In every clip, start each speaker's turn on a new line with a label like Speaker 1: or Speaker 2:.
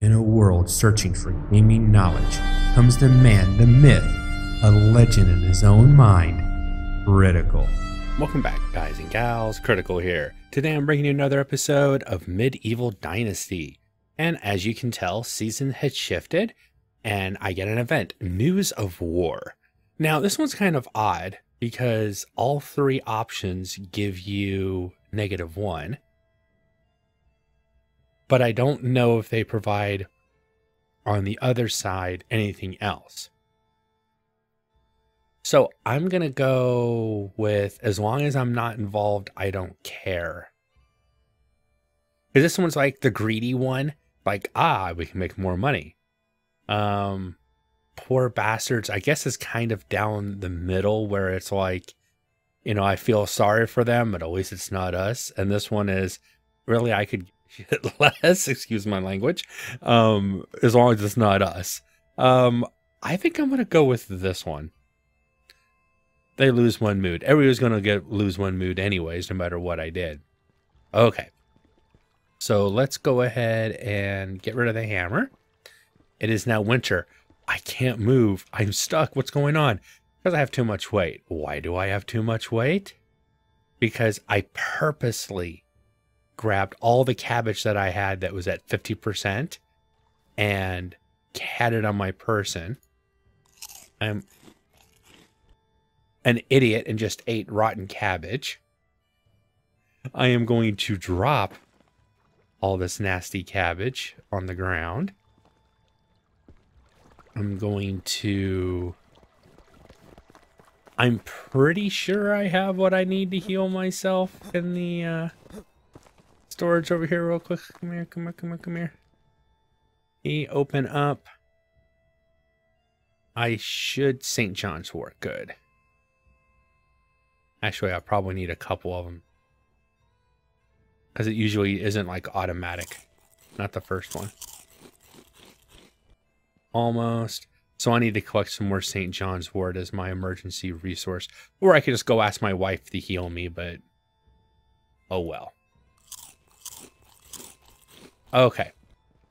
Speaker 1: In a world searching for gaming knowledge comes the man, the myth, a legend in his own mind, Critical.
Speaker 2: Welcome back, guys and gals. Critical here. Today I'm bringing you another episode of Medieval Dynasty. And as you can tell, season has shifted and I get an event, News of War. Now this one's kind of odd because all three options give you -1. But I don't know if they provide on the other side anything else. So I'm going to go with, as long as I'm not involved, I don't care. Because this one's like the greedy one. Like, we can make more money. Poor bastards, I guess it's kind of down the middle where it's like, you know, I feel sorry for them, but at least it's not us. And this one is, really, I could get less, excuse my language, as long as it's not us. I think I'm going to go with this one. They lose one mood. Everybody's going to lose one mood anyways, no matter what I did. Okay. So let's go ahead and get rid of the hammer. It is now winter. I can't move. I'm stuck. What's going on? Because I have too much weight. Why do I have too much weight? Because I purposely grabbed all the cabbage that I had that was at 50% and had it on my person. I'm an idiot and just ate rotten cabbage. I am going to drop all this nasty cabbage on the ground. I'm pretty sure I have what I need to heal myself in the storage over here real quick. Come here, come here, come here, come here. Open up. I should St. John's wort. Good. Actually, I probably need a couple of them. Because it usually isn't like automatic. Not the first one. Almost. So I need to collect some more St. John's wort as my emergency resource. Or I could just go ask my wife to heal me, but oh well. Okay.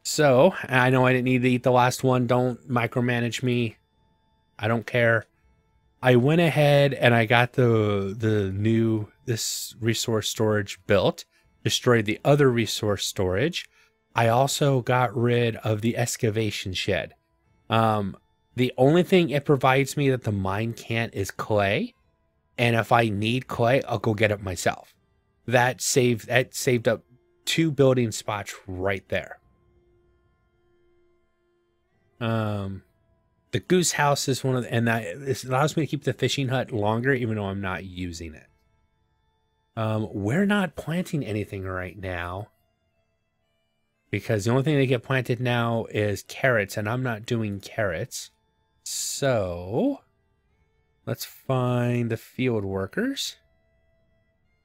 Speaker 2: So, I know I didn't need to eat the last one. Don't micromanage me. I don't care. I went ahead and I got this resource storage built. Destroyed the other resource storage. I also got rid of the excavation shed. The only thing it provides me that the mine can't is clay. And if I need clay, I'll go get it myself. That saved up 2 building spots right there. The goose house is one of the, and this allows me to keep the fishing hut longer, even though I'm not using it. We're not planting anything right now because the only thing that get planted now is carrots, and I'm not doing carrots. So let's find the field workers.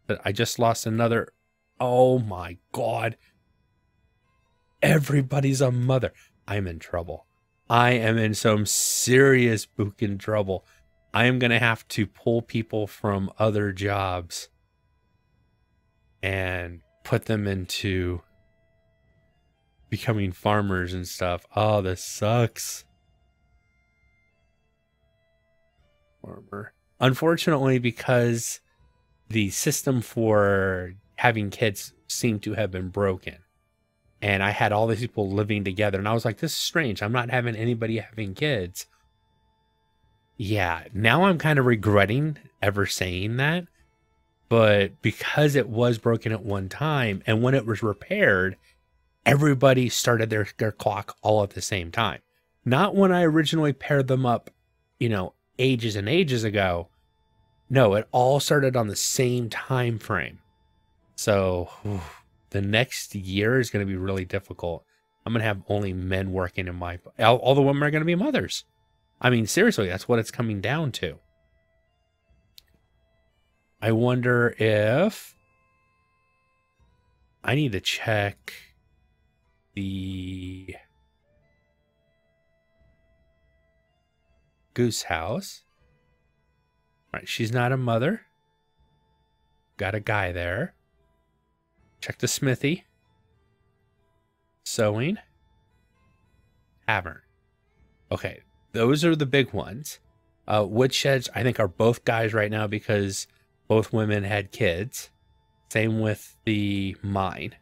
Speaker 2: But I just lost another. Oh my God. Everybody's a mother. I'm in trouble. I am in some serious booking trouble. I am going to have to pull people from other jobs and put them into becoming farmers and stuff. Oh, this sucks. Farmer. Unfortunately, because the system for having kids seemed to have been broken. And I had all these people living together. And I was like, this is strange. I'm not having anybody having kids. Yeah, now I'm kind of regretting ever saying that. But because it was broken at one time, and when it was repaired, everybody started their clock all at the same time. Not when I originally paired them up, you know, ages and ages ago. No, it all started on the same time frame. So the next year is going to be really difficult. I'm going to have only men working in my... All the women are going to be mothers. I mean, seriously, that's what it's coming down to. I wonder if... I need to check the goose house. All right, she's not a mother. Got a guy there. Check the smithy. Sewing. tavern. Okay, those are the big ones. Woodsheds, I think, are both guys right now because both women had kids. Same with the mine.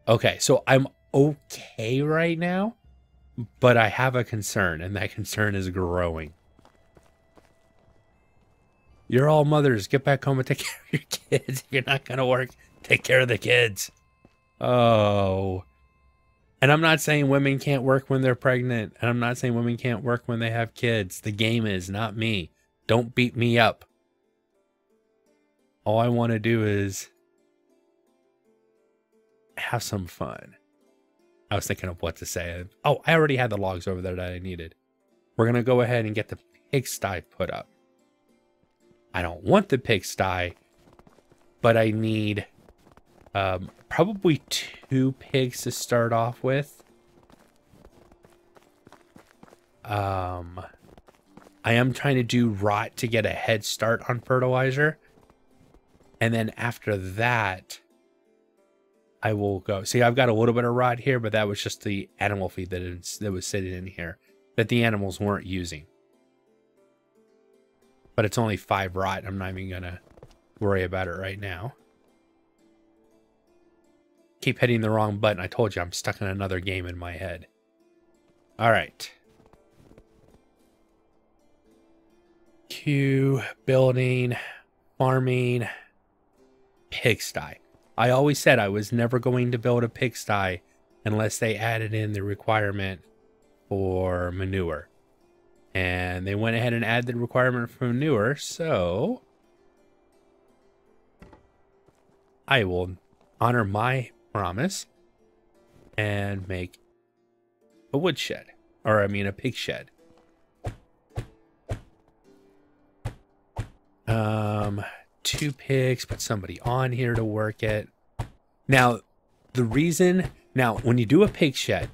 Speaker 2: Okay, so I'm okay right now, but I have a concern, and that concern is growing. You're all mothers. Get back home and take care of your kids. If you're not going to work, take care of the kids. Oh. And I'm not saying women can't work when they're pregnant. And I'm not saying women can't work when they have kids. The game is, not me. Don't beat me up. All I want to do is have some fun. I was thinking of what to say. Oh, I already had the logs over there that I needed. We're going to go ahead and get the pigsty put up. I don't want the pigsty, but I need probably 2 pigs to start off with. I am trying to do rot to get a head start on fertilizer. And then after that, I will go. See, I've got a little bit of rot here, but that was just the animal feed that was sitting in here that the animals weren't using. But it's only 5 rot. I'm not even going to worry about it right now. Keep hitting the wrong button. I told you I'm stuck in another game in my head. All right. Q, building, farming, pigsty. I always said I was never going to build a pigsty unless they added in the requirement for manure. And they went ahead and added the requirement for manure, so I will honor my promise and make a woodshed. Or, I mean, a pig shed. 2 pigs, put somebody on here to work it. Now, when you do a pig shed,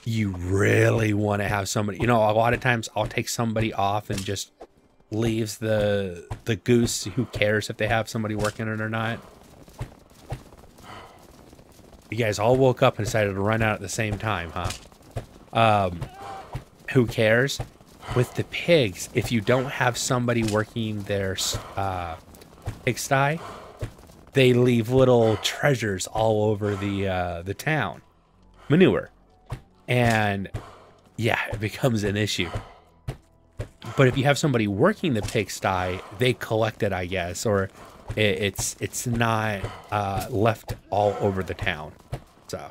Speaker 2: you really want to have somebody, a lot of times I'll take somebody off and just leaves the goose. Who cares if they have somebody working it or not? You guys all woke up and decided to run out at the same time, huh? Who cares? With the pigs, if you don't have somebody working their pigsty, they leave little treasures all over the town. Manure. And yeah, it becomes an issue. But if you have somebody working the pigsty, they collect it, I guess, or it's not left all over the town. So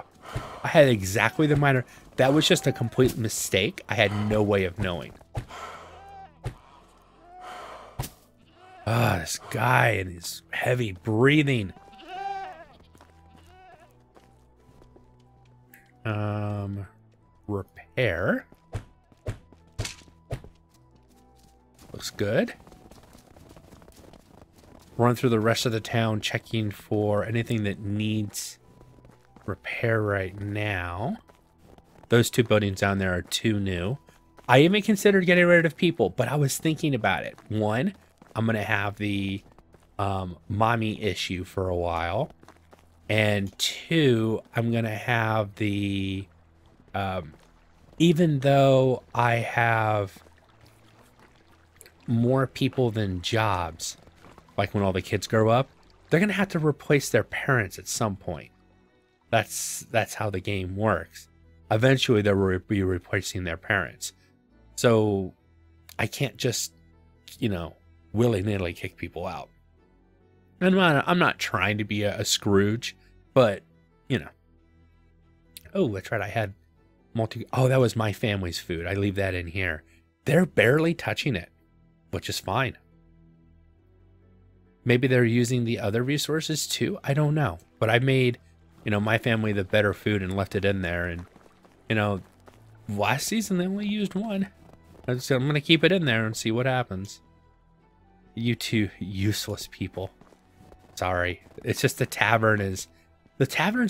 Speaker 2: I had exactly the minor. That was just a complete mistake. I had no way of knowing. Ah, this guy and his heavy breathing. Repair. Looks good. Run through the rest of the town, checking for anything that needs repair right now. Those 2 buildings down there are 2 new. I even considered getting rid of people, but I was thinking about it. 1, I'm going to have the mommy issue for a while. And 2, I'm going to have the... even though I have more people than jobs, like when all the kids grow up, they're going to have to replace their parents at some point. That's how the game works. Eventually, they will be replacing their parents. So I can't just, willy-nilly kick people out. And I'm not trying to be a Scrooge, but, Oh, that's right. I had Oh, that was my family's food. I leave that in here. They're barely touching it, which is fine. Maybe they're using the other resources too. I don't know. But I made, my family the better food and left it in there. And, last season they only used 1. So I'm going to keep it in there and see what happens. You 2 useless people. Sorry. It's just the tavern's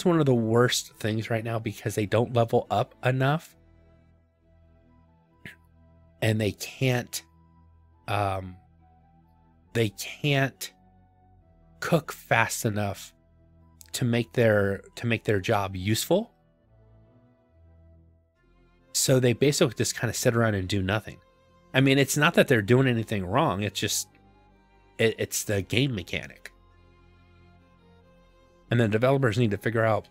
Speaker 2: one of the worst things right now because they don't level up enough. And they can't cook fast enough to make their job useful. So they basically just kind of sit around and do nothing. I mean, it's not that they're doing anything wrong. It's just, it's the game mechanic. And then developers need to figure out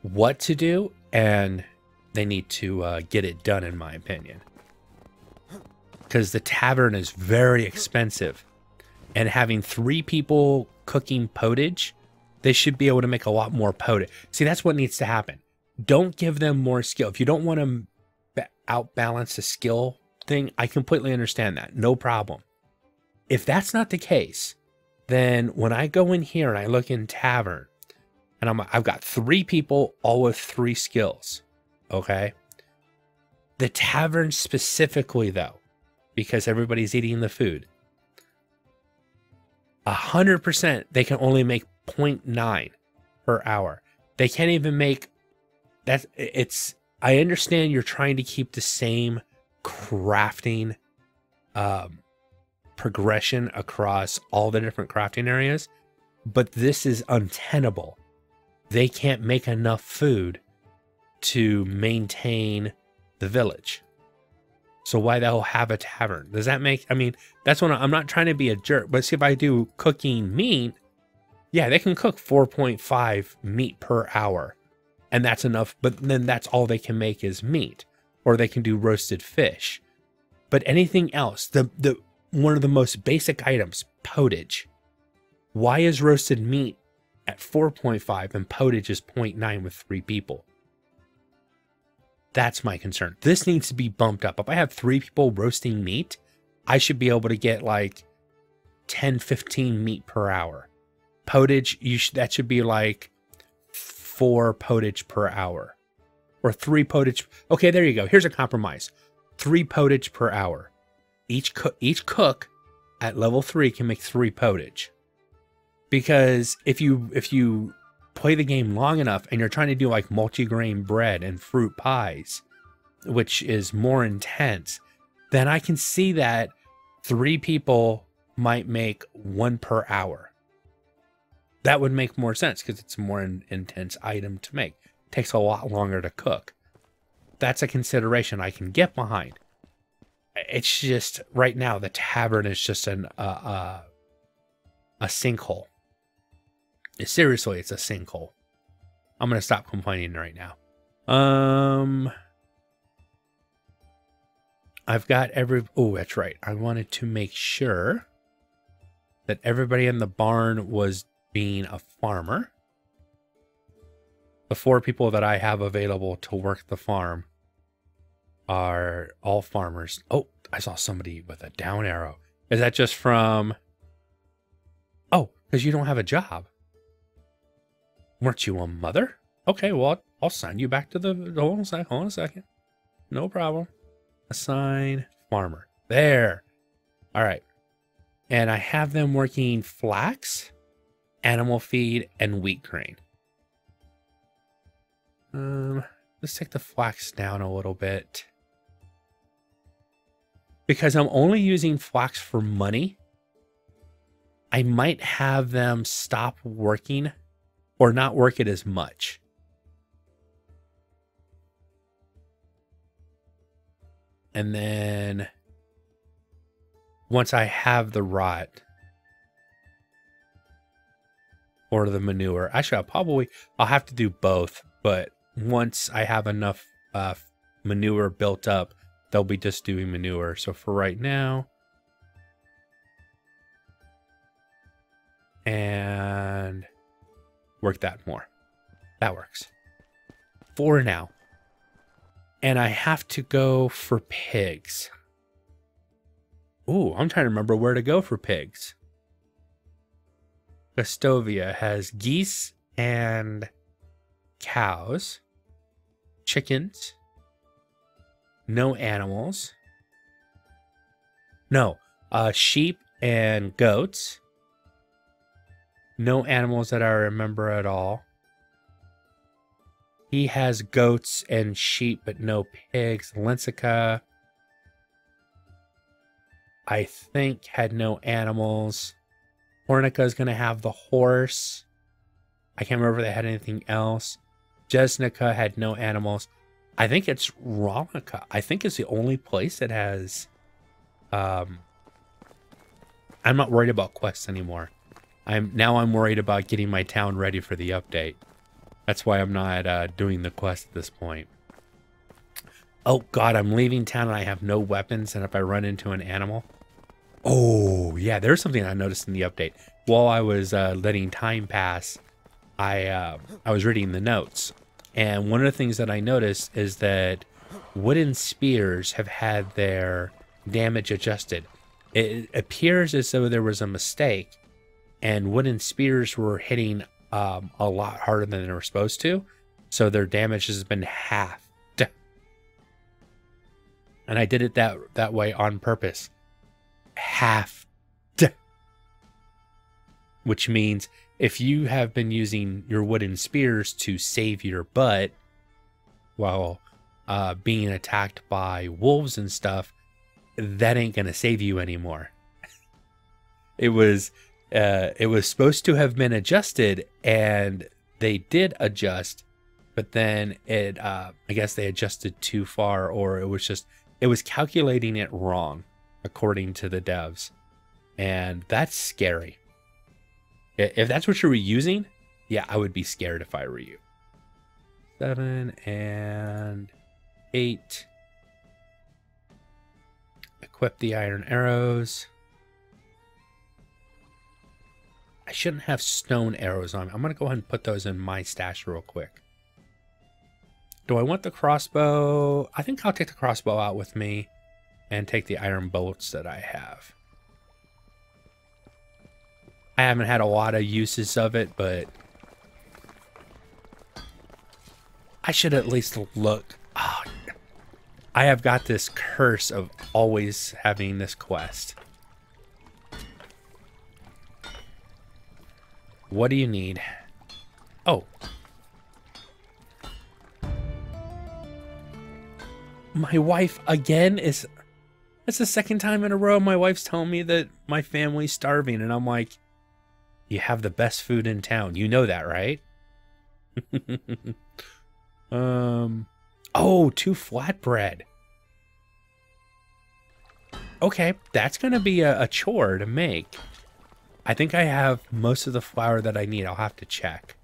Speaker 2: what to do, and they need to get it done, in my opinion. Because the tavern is very expensive. And having 3 people cooking potage, they should be able to make a lot more potage. See, that's what needs to happen. Don't give them more skill. If you don't want to outbalance the skill thing, I completely understand that. No problem. If that's not the case, then when I go in here and I look in tavern, and I've got 3 people, all with 3 skills. Okay. The tavern specifically, though, because everybody's eating the food, 100%, they can only make 0.9 per hour. They can't even make that. I understand you're trying to keep the same crafting progression across all the different crafting areas, but this is untenable. They can't make enough food to maintain the village. So why they'll have a tavern? Does that make, I mean, that's when I'm not trying to be a jerk, but see, if I do cooking meat, yeah, they can cook 4.5 meat per hour, and that's enough, but then that's all they can make is meat, or they can do roasted fish. But anything else, the one of the most basic items, potage. Why is roasted meat at 4.5 and potage is 0.9 with 3 people? That's my concern. This needs to be bumped up. If I have 3 people roasting meat, I should be able to get like 10, 15 meat per hour. Potage, that should be like 4 potage per hour. Or 3 potage. Okay, there you go. Here's a compromise. 3 potage per hour. Each cook at level 3 can make 3 potage. Because if you play the game long enough and you're trying to do like multi-grain bread and fruit pies, which is more intense, then I can see that 3 people might make 1 per hour. That would make more sense because it's a more intense item to make. It takes a lot longer to cook. That's a consideration I can get behind. It's just right now the tavern is just a sinkhole. Seriously, it's a sinkhole. I'm gonna stop complaining right now. I've got oh, that's right. I wanted to make sure that everybody in the barn was being a farmer. The 4 people that I have available to work the farm are all farmers. Oh, I saw somebody with a down arrow. Is that just from... Oh, because you don't have a job. Weren't you a mother? Okay, well, I'll sign you back to the... Hold on a second. No problem. Assign farmer. There. All right. And I have them working flax, animal feed, and wheat grain. Let's take the flax down a little bit. Because I'm only using flax for money, I might have them stop working or not work it as much. And then once I have the rot or the manure, actually I'll have to do both, but once I have enough manure built up, they'll be just doing manure. So for right now, and work that more. That works. For now. And I have to go for pigs. Ooh, I'm trying to remember where to go for pigs. Gustovia has geese and cows, chickens, no animals. No, sheep and goats. No animals that I remember at all. He has goats and sheep, but no pigs. Lensica, I think, had no animals. Hornica is going to have the horse. I can't remember if they had anything else. Jesnica had no animals. I think it's Ronica. I think it's the only place that has... I'm not worried about quests anymore. I'm worried about getting my town ready for the update. That's why I'm not doing the quest at this point. Oh god, I'm leaving town and I have no weapons, and if I run into an animal... Oh, yeah, there's something I noticed in the update. While I was letting time pass, I was reading the notes. And one of the things that I noticed is that wooden spears have had their damage adjusted. It appears as though there was a mistake, and wooden spears were hitting a lot harder than they were supposed to, so their damage has been halved. And I did it that way on purpose. Halved. Which means if you have been using your wooden spears to save your butt while being attacked by wolves and stuff, that ain't gonna save you anymore. It was supposed to have been adjusted, and they did adjust, but then it I guess they adjusted too far, or it was calculating it wrong according to the devs, and that's scary. If that's what you were using, yeah, I would be scared if I were you. 7 and 8. Equip the iron arrows. I shouldn't have stone arrows on me. I'm going to go ahead and put those in my stash real quick. Do I want the crossbow? I think I'll take the crossbow out with me and take the iron bolts that I have. I haven't had a lot of uses of it, but I should at least look. Oh, I have got this curse of always having this quest. What do you need? Oh. My wife again is... That's the second time in a row my wife's telling me that my family's starving, and I'm like, you have the best food in town. You know that, right? Oh, 2 flatbread. Okay, that's going to be a chore to make. I think I have most of the flour that I need. I'll have to check.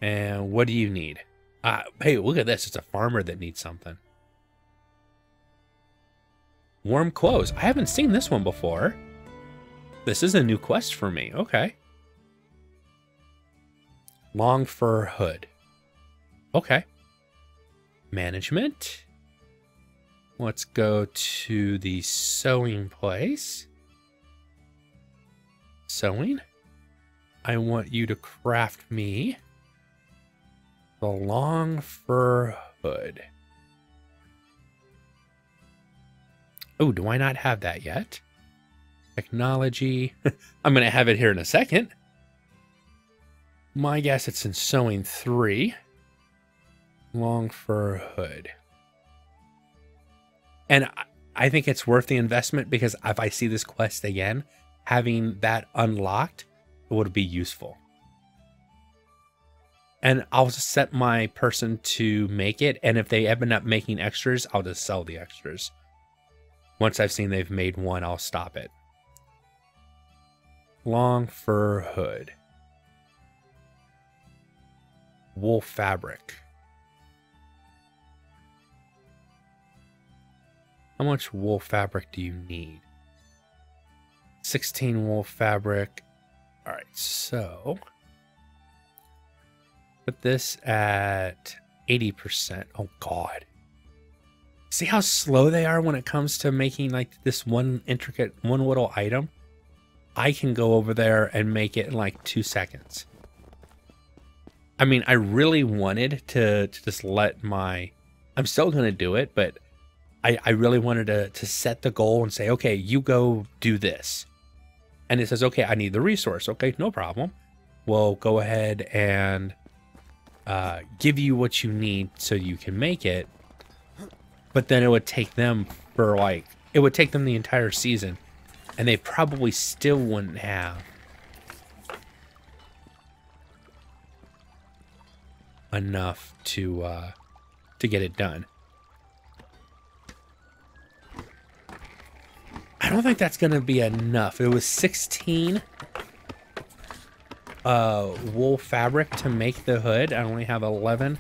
Speaker 2: And what do you need? Hey, look at this. It's a farmer that needs something. Warm clothes. I haven't seen this one before. This is a new quest for me. Okay. Long fur hood. Okay. Management. Let's go to the sewing place. Sewing. I want you to craft me the long fur hood. Oh, do I not have that yet? Technology. I'm going to have it here in a second. My guess it's in sewing 3. Long fur hood. And I think it's worth the investment, because if I see this quest again, having that unlocked would be useful. And I'll set my person to make it, and if they end up making extras, I'll just sell the extras. Once I've seen they've made one, I'll stop it. Long fur hood. Wool fabric. How much wool fabric do you need? 16 wool fabric. All right, so put this at 80%. Oh God. See how slow they are when it comes to making like this one little item? I can go over there and make it in like 2 seconds. I mean, I really wanted to just let my... I'm still going to do it, but I really wanted to set the goal and say, okay, you go do this. And it says, okay, I need the resource. Okay, no problem. We'll go ahead and give you what you need so you can make it. But then it would take them for like... It would take them the entire season. And they probably still wouldn't have enough to get it done. I don't think that's going to be enough. It was 16 wool fabric to make the hood. I only have 11.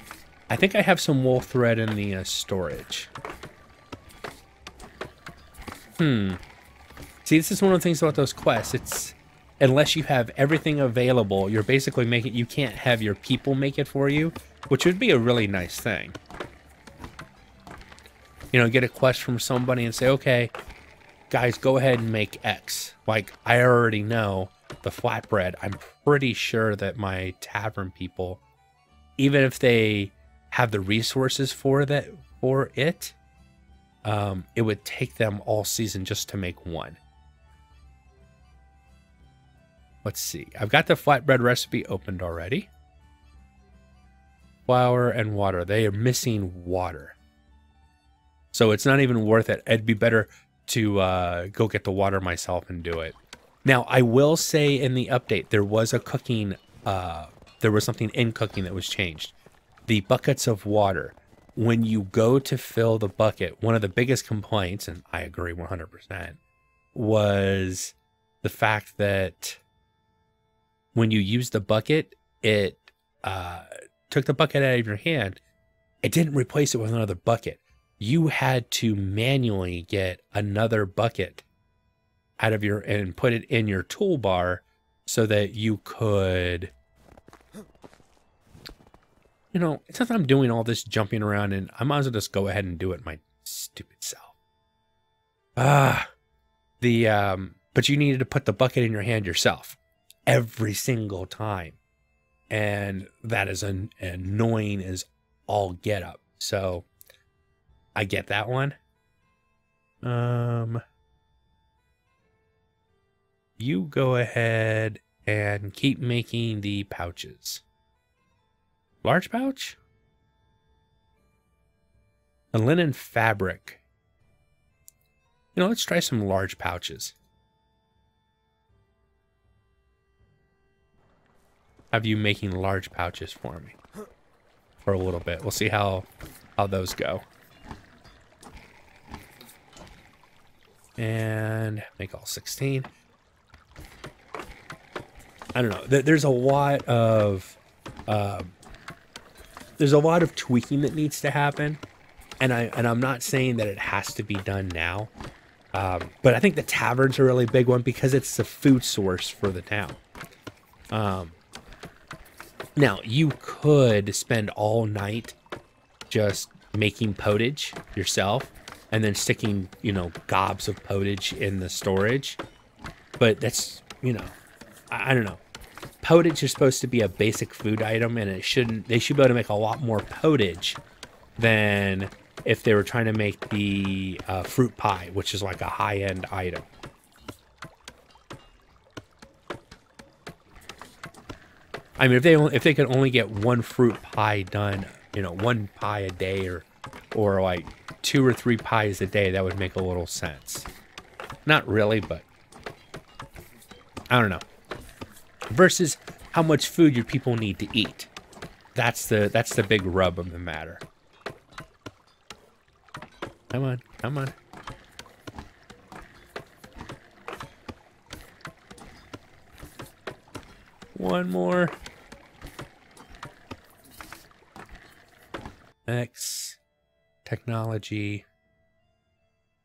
Speaker 2: I think I have some wool thread in the storage. See, this is one of the things about those quests. It's unless you have everything available, you're basically making, you can't have your people make it for you, which would be a really nice thing. You know, get a quest from somebody and say, okay, guys, go ahead and make X. Like, I already know the flatbread. I'm pretty sure that my tavern people, even if they have the resources for it, it would take them all season just to make one. Let's see. I've got the flatbread recipe opened already. Flour and water. They are missing water. So it's not even worth it. It'd be better to go get the water myself and do it. Now, I will say in the update, there was a cooking, there was something in cooking that was changed. The buckets of water. When you go to fill the bucket, one of the biggest complaints, and I agree 100%, was the fact that when you use the bucket, it took the bucket out of your hand. It didn't replace it with another bucket. You had to manually get another bucket out of your, and put it in your toolbar so that you could, you know, it's not that I'm doing all this jumping around, and I might as well just go ahead and do it my stupid self. But you needed to put the bucket in your hand yourself every single time. And that is annoying as all get up. So I get that one. You go ahead and keep making the pouches. Large pouch? A linen fabric. You know, let's try some large pouches. Have you making large pouches for me for a little bit. We'll see how those go. And make all 16. I don't know. There's a lot of tweaking that needs to happen, and I'm not saying that it has to be done now, but I think the tavern's a really big one because it's the food source for the town. Now you could spend all night just making pottage yourself, and then sticking, you know, gobs of pottage in the storage, but that's, you know, I don't know. Pottage is supposed to be a basic food item, and they should be able to make a lot more pottage than if they were trying to make the fruit pie, which is like a high-end item. I mean, if they could only get one fruit pie done, you know, one pie a day, or like 2 or 3 pies a day, that would make a little sense. Not really, but I don't know. Versus how much food your people need to eat. That's the big rub of the matter. Come on, come on. One more. X. Technology.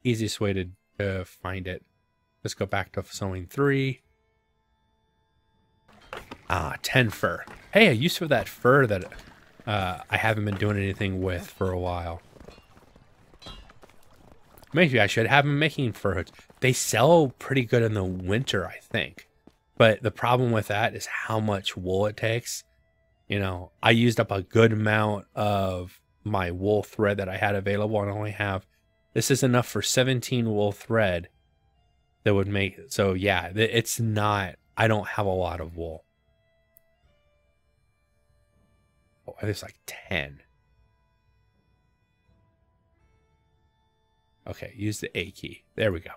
Speaker 2: Easiest way to find it. Let's go back to sewing 3. 10 fur. Hey, a use for that fur that I haven't been doing anything with for a while. Maybe I should have them making fur hoods. They sell pretty good in the winter, I think. But the problem with that is how much wool it takes. You know, I used up a good amount of my wool thread that I had available, and I only have, this is enough for 17 wool thread that would make, so yeah, it's not, I don't have a lot of wool. Oh, there's like 10. Okay, use the A key. There we go.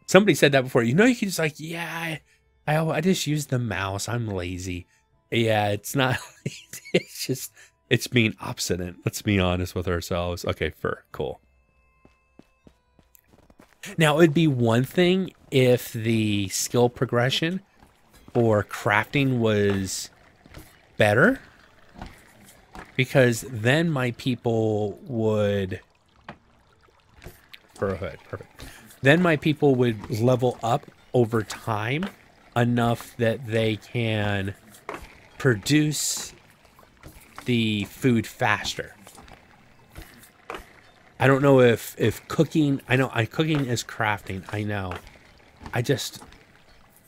Speaker 2: Somebody said that before. You know, you can just like, yeah, I just use the mouse. I'm lazy. Yeah, it's not. It's just It's being obstinate. Let's be honest with ourselves. Okay, fur. Cool. Now, it'd be one thing if the skill progression for crafting was better, because then my people would... Fur hood. Perfect. Then my people would level up over time enough that they can produce the food faster. I don't know if cooking, I know cooking is crafting, I know.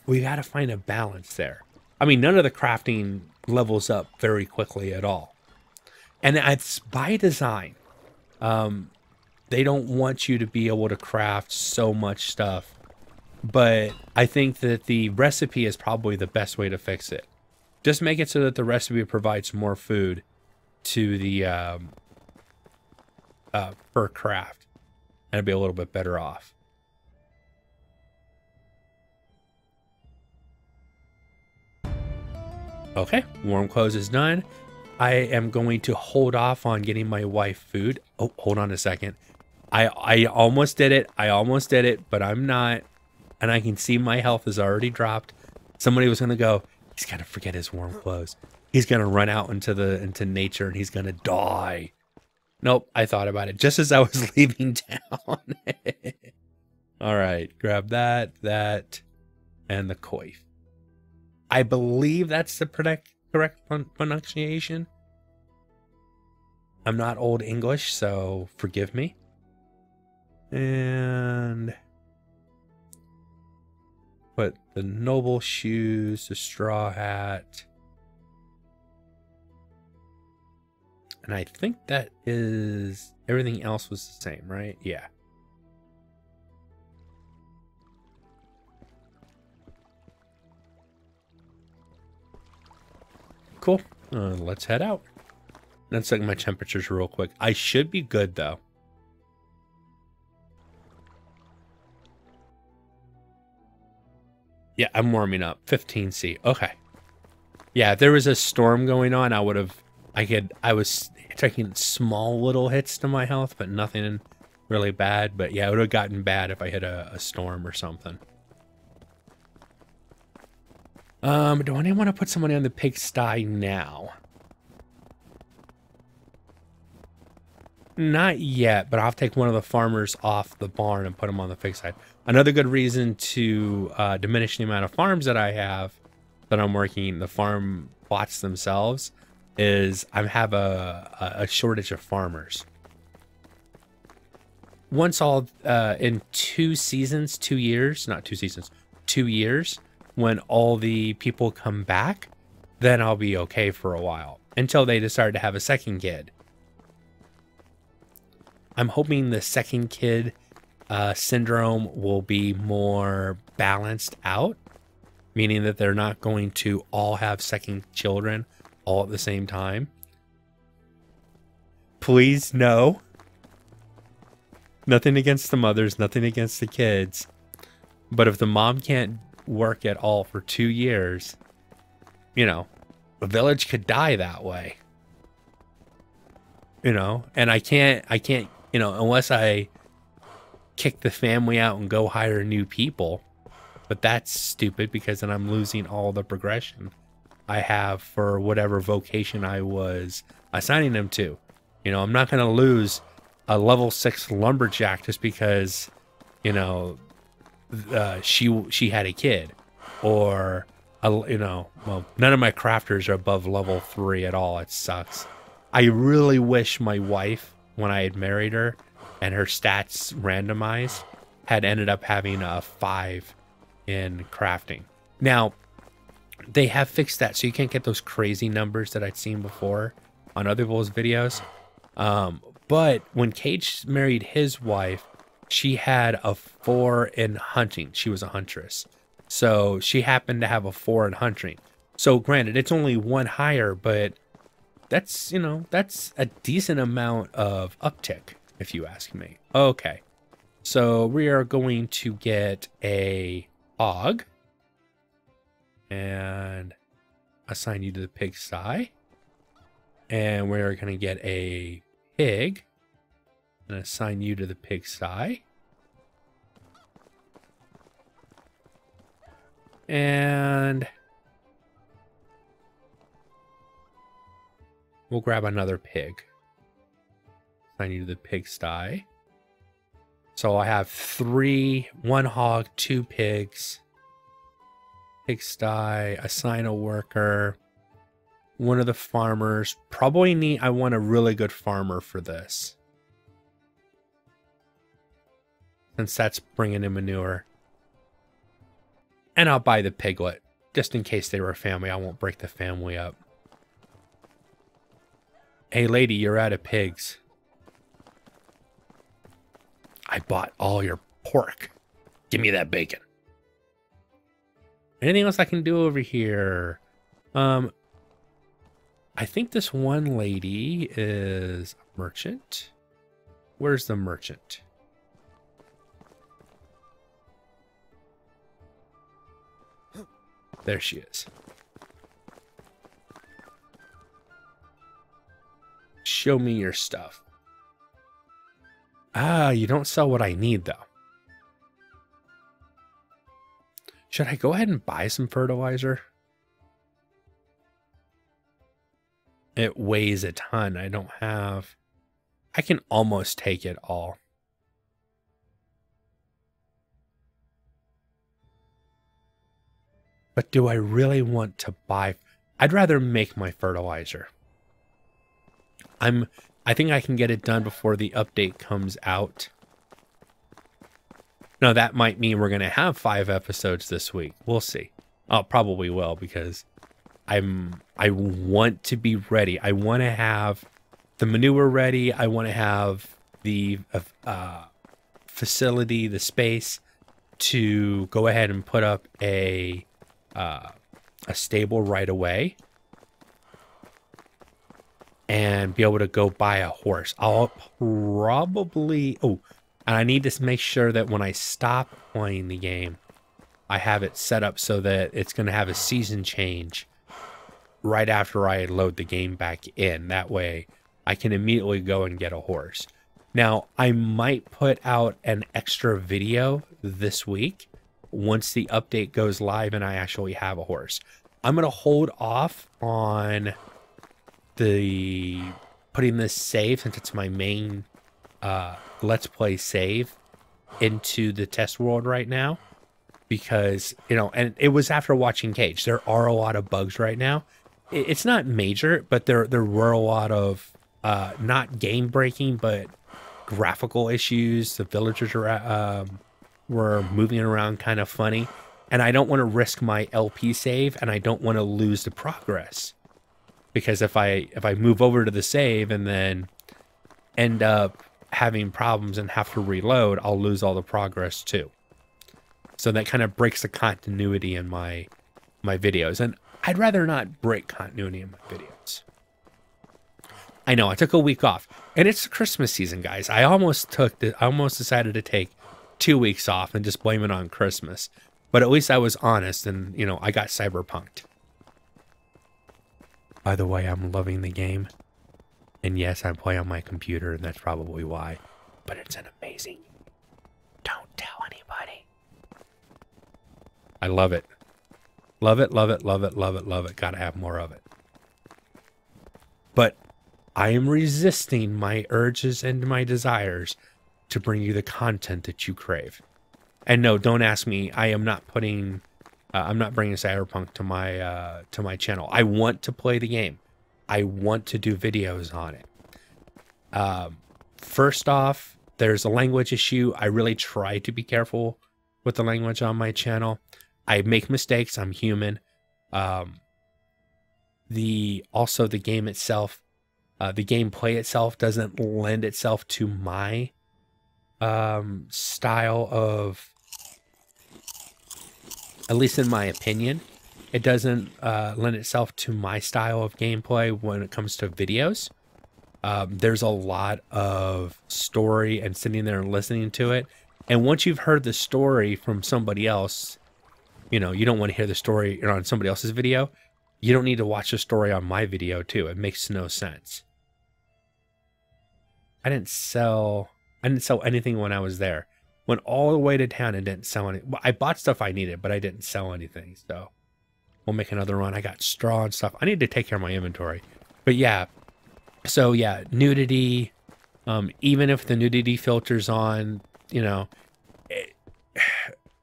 Speaker 2: We got to find a balance there. I mean, none of the crafting levels up very quickly at all. And it's by design. They don't want you to be able to craft so much stuff. But I think that the recipe is probably the best way to fix it. Just make it so that the recipe provides more food to the per craft, and it'd be a little bit better off. Okay, warm clothes is done. I am going to hold off on getting my wife food. Oh, hold on a second. I almost did it. But I'm not. And I can see my health has already dropped. Somebody was going to go, he's going to forget his warm clothes. He's going to run out into nature and he's going to die. Nope, I thought about it just as I was leaving town. All right, grab that, and the coif. I believe that's the correct pronunciation. I'm not old English, so forgive me. And put the noble shoes, the straw hat. And I think that is everything else was the same, right? Yeah. Cool. Let's head out. Let's check my temperatures real quick. I should be good though. Yeah, I'm warming up. 15°C. Okay. Yeah, if there was a storm going on, I was taking small little hits to my health, but nothing really bad. But yeah, it would have gotten bad if I hit a storm or something. Do I want to put someone on the pigsty now? Not yet, but I'll take one of the farmers off the barn and put them on the pigsty. Another good reason to diminish the amount of farms that I have that I'm working, the farm plots themselves, is I have a shortage of farmers. Once all in 2 seasons, 2 years, not 2 seasons, 2 years, when all the people come back, then I'll be okay for a while until they decide to have a second kid. I'm hoping the second kid syndrome will be more balanced out, meaning that they're not going to all have second children all at the same time. Please, no. Nothing against the mothers, nothing against the kids. But if the mom can't work at all for 2 years, you know, the village could die that way. You know, and I can't, you know, unless I kick the family out and go hire new people. But that's stupid because then I'm losing all the progression I have for whatever vocation I was assigning them to. You know, I'm not going to lose a level 6 lumberjack just because, you know, she had a kid, or you know, well, none of my crafters are above level 3 at all. It sucks. I really wish my wife, when I had married her and her stats randomized, had ended up having a 5 in crafting. Now, they have fixed that, so you can't get those crazy numbers that I'd seen before on other people's videos. But when Cage married his wife, she had a 4 in hunting. She was a huntress. So she happened to have a 4 in hunting. So granted, it's only 1 higher, but that's, you know, that's a decent amount of uptick, if you ask me. Okay. So we are going to get a hog and assign you to the pigsty. And we're going to get a pig and assign you to the pigsty. And we'll grab another pig. Assign you to the pigsty. So I have 3, 1 hog, 2 pigs. Pigsty, assign a worker. One of the farmers. Probably I want a really good farmer for this, since that's bringing in manure. And I'll buy the piglet, just in case they were a family. I won't break the family up. Hey lady, you're out of pigs. I bought all your pork. Give me that bacon. Anything else I can do over here? I think this one lady is a merchant. Where's the merchant? There she is. Show me your stuff. Ah, you don't sell what I need, though. Should I go ahead and buy some fertilizer? It weighs a ton. I don't have... I can almost take it all. But do I really want to buy... I'd rather make my fertilizer. I think I can get it done before the update comes out. Now, that might mean we're going to have 5 episodes this week. We'll see. Oh, probably will, because I want to be ready. I want to have the manure ready. I want to have the facility, the space to go ahead and put up a stable right away. And be able to go buy a horse. I'll probably... Oh, and I need to make sure that when I stop playing the game, I have it set up so that it's going to have a season change right after I load the game back in. That way, I can immediately go and get a horse. Now, I might put out an extra video this week once the update goes live and I actually have a horse. I'm going to hold off on the putting this save, since it's my main let's play save, into the test world right now, because, you know, and it was after watching Cage. There are a lot of bugs right now. It's not major, but there were a lot of not game breaking but graphical issues. The villagers were moving around kind of funny, and I don't want to risk my LP save, and I don't want to lose the progress. Because if I move over to the save and then end up having problems and have to reload, I'll lose all the progress too. So that kind of breaks the continuity in my videos. And I'd rather not break continuity in my videos. I know, I took a week off. And it's Christmas season, guys. I almost decided to take 2 weeks off and just blame it on Christmas. But at least I was honest and, you know, I got cyberpunked. By the way, I'm loving the game. And yes, I play on my computer, and that's probably why. But it's an amazing... Don't tell anybody. I love it. Love it, love it, love it, love it, love it. Gotta have more of it. But I am resisting my urges and my desires to bring you the content that you crave. And no, don't ask me. I am not putting... I'm not bringing Cyberpunk to my channel. I want to play the game. I want to do videos on it. First off, there's a language issue. I really try to be careful with the language on my channel. I make mistakes. I'm human. Also the game itself, the gameplay itself doesn't lend itself to my style of... At least in my opinion, it doesn't lend itself to my style of gameplay when it comes to videos. There's a lot of story and sitting there and listening to it. And once you've heard the story from somebody else, you know, you don't want to hear the story on somebody else's video. you don't need to watch the story on my video too. It makes no sense. I didn't sell anything when I was there. Went all the way to town and didn't sell any. I bought stuff I needed, but I didn't sell anything. So we'll make another run. I got straw and stuff. I need to take care of my inventory. But yeah, so yeah, nudity. Even if the nudity filter's on, you know,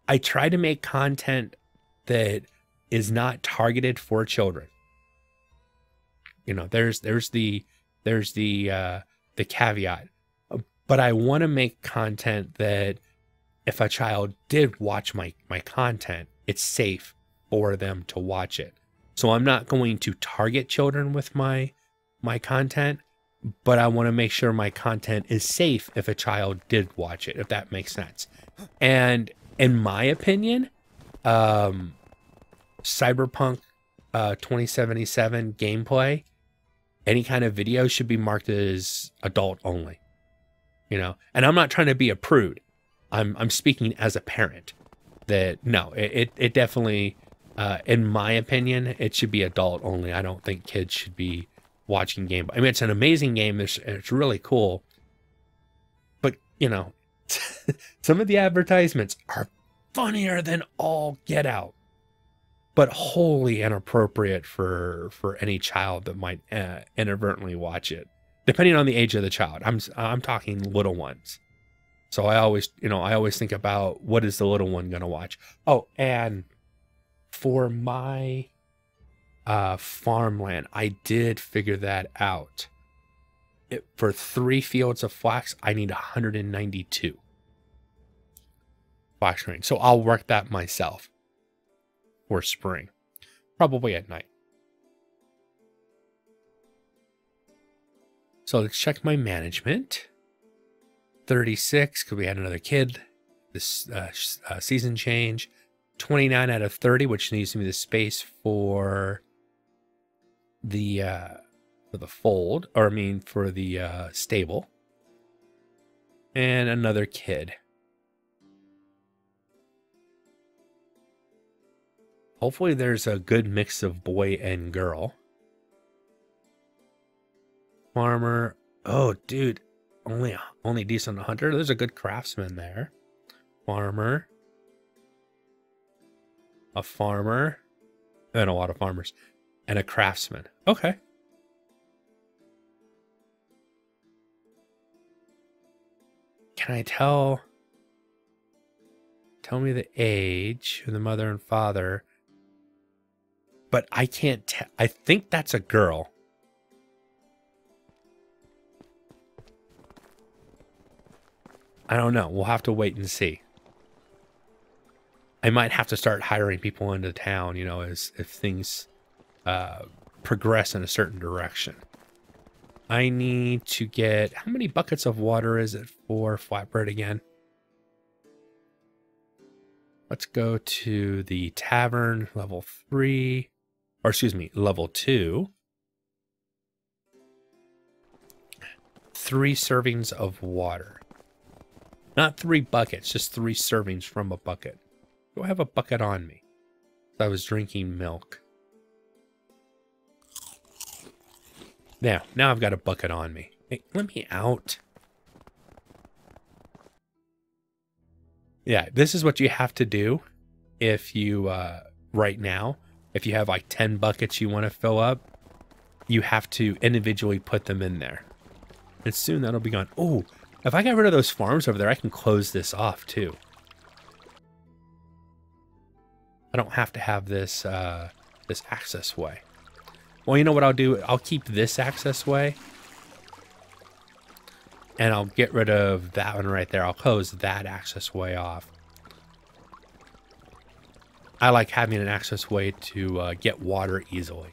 Speaker 2: I try to make content that is not targeted for children. You know, there's the caveat. But I want to make content that if a child did watch my content, it's safe for them to watch it. So I'm not going to target children with my content, but I want to make sure my content is safe if a child did watch it, if that makes sense. And in my opinion, Cyberpunk 2077 gameplay, any kind of video should be marked as adult only. You know, and I'm not trying to be a prude. I'm speaking as a parent that no, it definitely, in my opinion, it should be adult only. I don't think kids should be watching game. I mean, it's an amazing game. It's really cool. But, you know, some of the advertisements are funnier than all get out, but wholly inappropriate for any child that might inadvertently watch it. Depending on the age of the child, I'm talking little ones. So I always think about what is the little one gonna watch. Oh, and for my farmland, I did figure that out. For 3 fields of flax, I need 192 flax grain. So I'll work that myself for spring, probably at night. So let's check my management. 36, because we had another kid. This season change. 29 out of 30, which needs to be the space for the fold, or I mean for the stable. And another kid. Hopefully there's a good mix of boy and girl. Farmer. Oh, dude. Only decent hunter. There's a good craftsman there. Farmer. A farmer. And a lot of farmers. And a craftsman. Okay. Can I tell me the age of the mother and father? But I can't tell. I think that's a girl. I don't know. We'll have to wait and see. I might have to start hiring people into town, you know, if things progress in a certain direction. I need to get... How many buckets of water is it for flatbread again? Let's go to the tavern, level 3. Or excuse me, level 2. 3 servings of water. Not 3 buckets, just 3 servings from a bucket. Do I have a bucket on me? I was drinking milk. Now I've got a bucket on me. Hey, let me out. Yeah, this is what you have to do if you, right now, if you have like 10 buckets you want to fill up, you have to individually put them in there. And soon that'll be gone. Oh, if I get rid of those farms over there, I can close this off too. I don't have to have this this access way. Well, you know what I'll do? I'll keep this access way. And I'll get rid of that one right there. I'll close that access way off. I like having an access way to get water easily.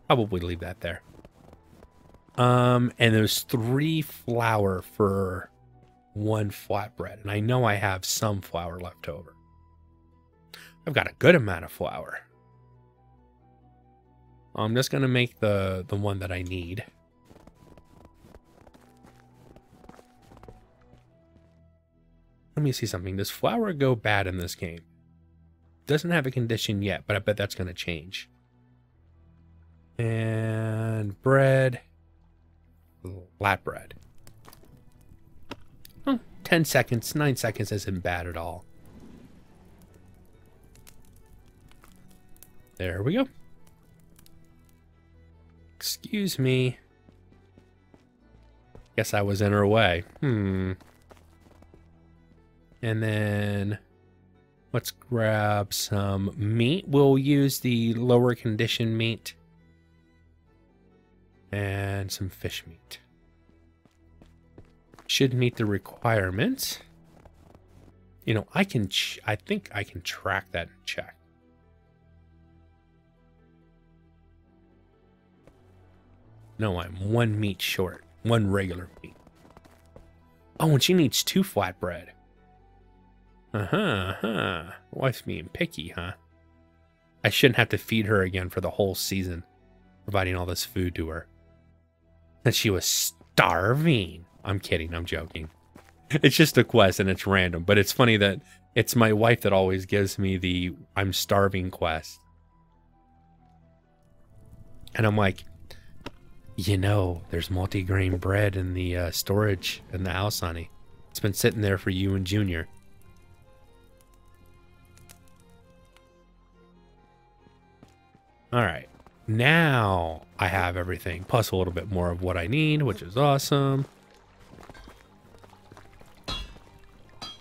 Speaker 2: Probably leave that there. And there's 3 flour for 1 flatbread. And I know I have some flour left over. I've got a good amount of flour. I'm just going to make the one that I need. Let me see something. Does flour go bad in this game? doesn't have a condition yet, but I bet that's going to change. And bread. Flatbread. Oh, 10 seconds. 9 seconds isn't bad at all. There we go. Excuse me. Guess I was in her way. And then let's grab some meat. We'll use the lower condition meat. And some fish meat. Should meet the requirements. You know, I think I can track that and check. No, I'm 1 meat short. 1 regular meat. Oh, and she needs 2 flatbread. Wife's being picky, huh? I shouldn't have to feed her again for the whole season, providing all this food to her. And she was starving. I'm kidding. I'm joking. It's just a quest and it's random. But it's funny that it's my wife that always gives me the I'm starving quest. And I'm like, you know, there's multi-grain bread in the storage in the house, honey. It's been sitting there for you and Junior. All right. Now I have everything, plus a little bit more of what I need, which is awesome.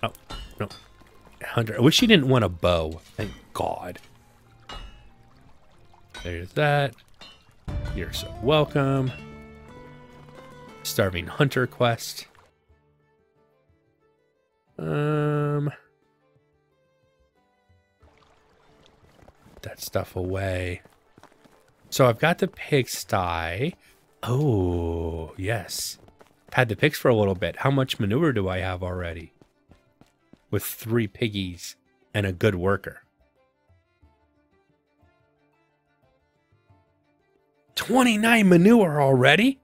Speaker 2: Oh, no. 100. I wish she didn't want a bow. Thank God. There's that. You're so welcome. Starving Hunter quest. Put that stuff away. So I've got the pigsty. Oh, yes. I've had the pigs for a little bit. How much manure do I have already? With 3 piggies and a good worker. 29 manure already?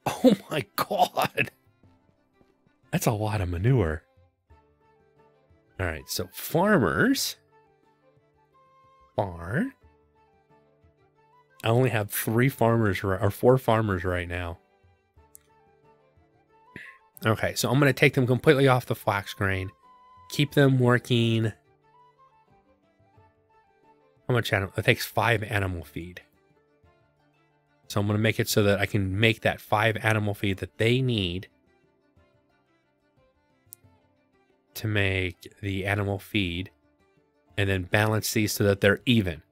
Speaker 2: Oh my God. That's a lot of manure. All right, so farmers. Barn. I only have 3 farmers or 4 farmers right now. Okay, so I'm going to take them completely off the flax grain. Keep them working. How much animal? It takes 5 animal feed. So I'm going to make it so that I can make that 5 animal feed that they need to make the animal feed, and then balance these so that they're even.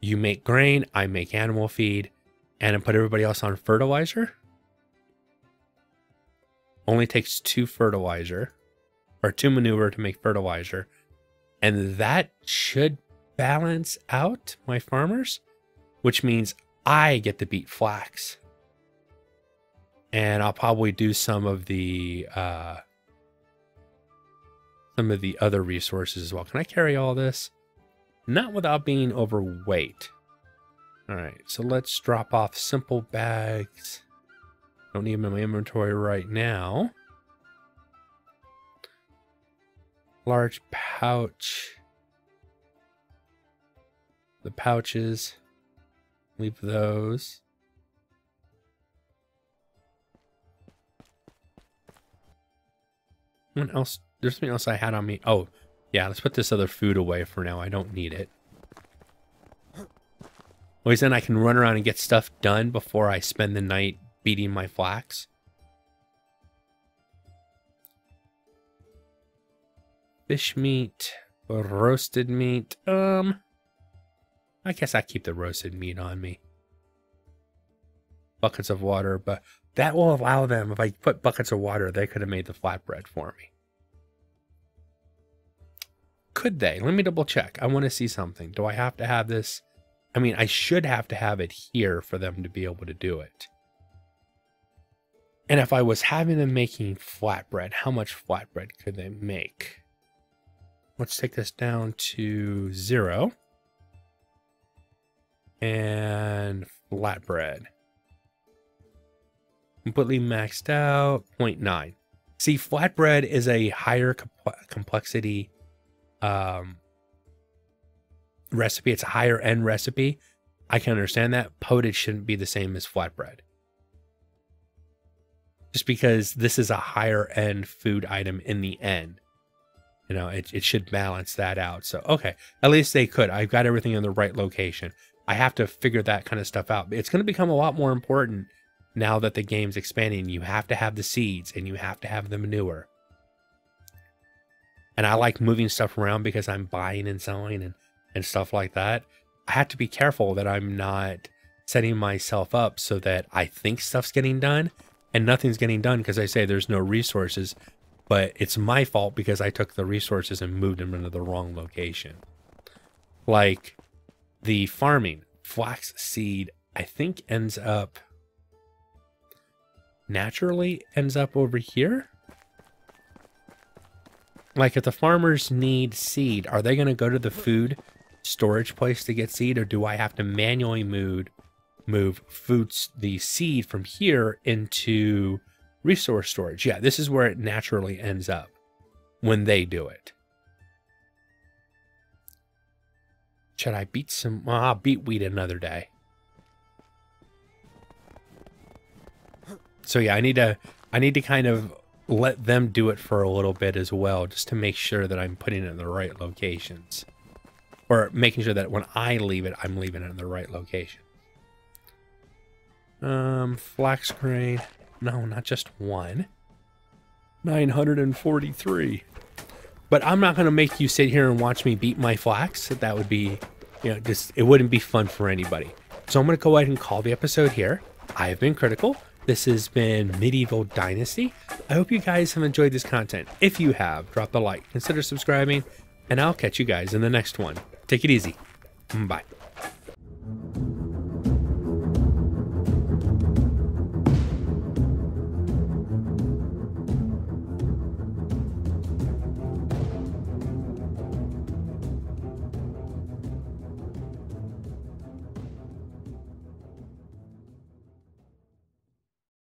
Speaker 2: You make grain, I make animal feed, and then put everybody else on fertilizer. Only takes 2 fertilizer, or 2 manure to make fertilizer. And that should balance out my farmers, which means I get to beat flax. And I'll probably do some of the other resources as well. Can I carry all this? Not without being overweight. All right, so let's drop off simple bags. Don't need them in my inventory right now. Large pouch. The pouches. Leave those. What else? There's something else I had on me. Oh, yeah, let's put this other food away for now. I don't need it. Always then I can run around and get stuff done before I spend the night beating my flax. Fish meat, roasted meat. I guess I keep the roasted meat on me. Buckets of water, but that will allow them, if I put buckets of water, they could have made the flatbread for me. Could they? Let me double check. I want to see something. Do I have to have this? I mean, I should have to have it here for them to be able to do it. And if I was having them making flatbread, how much flatbread could they make? Let's take this down to 0. And flatbread. Completely maxed out, 0.9. See, flatbread is a higher complexity recipe, it's a higher end recipe. I can understand that. Pottage shouldn't be the same as flatbread. Just because this is a higher end food item in the end. You know, it should balance that out. So, okay, at least they could. I've got everything in the right location. I have to figure that kind of stuff out. It's going to become a lot more important now that the game's expanding. You have to have the seeds and you have to have the manure. And I like moving stuff around because I'm buying and selling and stuff like that. I have to be careful that I'm not setting myself up so that I think stuff's getting done and nothing's getting done because I say there's no resources. But it's my fault because I took the resources and moved them into the wrong location. Like the farming, flax seed, I think naturally ends up over here. Like if the farmers need seed, are they going to go to the food storage place to get seed? Or do I have to manually move the seed from here into resource storage? Yeah, this is where it naturally ends up when they do it. Should I beat some? Well, I'll beat wheat another day. So yeah, I need to kind of let them do it for a little bit as well, just to make sure that I'm putting it in the right locations, or making sure that when I leave it, I'm leaving it in the right location. Flax grain. No, not just one. 943. But I'm not going to make you sit here and watch me beat my flax. That would be, you know, just, it wouldn't be fun for anybody. So I'm going to go ahead and call the episode here. I have been Critical. This has been Medieval Dynasty. I hope you guys have enjoyed this content. If you have, drop a like, consider subscribing, and I'll catch you guys in the next one. Take it easy. Bye.